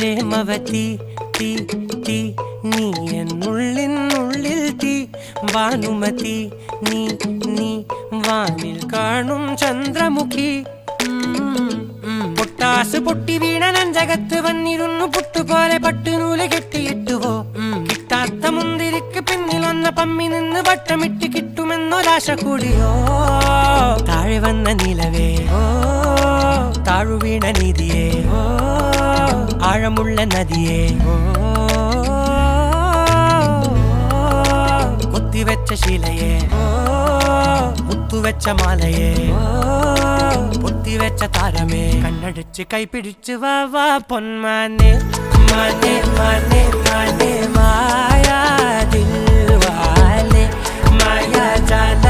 പ്രേമവതി തീ തീ നീ എന്നുള്ളിൽ തീ ഭാനുമതി നീ നീ വാനിൽ കാണും ചന്ദ്രമുഖി പൊട്ടാസ് പൊട്ടി വീണ നെഞ്ചകത്ത് വന്നിരുന്നു പുട്ടുപോലെ പട്ടുനൂല് കെട്ടിയിട്ടുവോ കിട്ടാത്ത മുന്തിരിക്ക് പിന്നിൽ വന്ന പമ്മി നിന്ന് വട്ടമിട്ട് കിട്ടുമെന്നൊരാശ കൂടിയോ താഴെ വന്ന നിലവേ താഴു വീണ നിധിയേ ആഴമുള്ള നദിയേ കൊത്തിവെച്ച ശിലയേ മുത്തുവെച്ച മാലയേ പൊത്തിവെച്ച താരമേ കണ്ണടിച്ച് കൈപിടിച്ച് വാ വാ പൊന്മാനെ മാനെ മാനെ മാനെ മായാ ദിൽവാലെ മായാ ജാല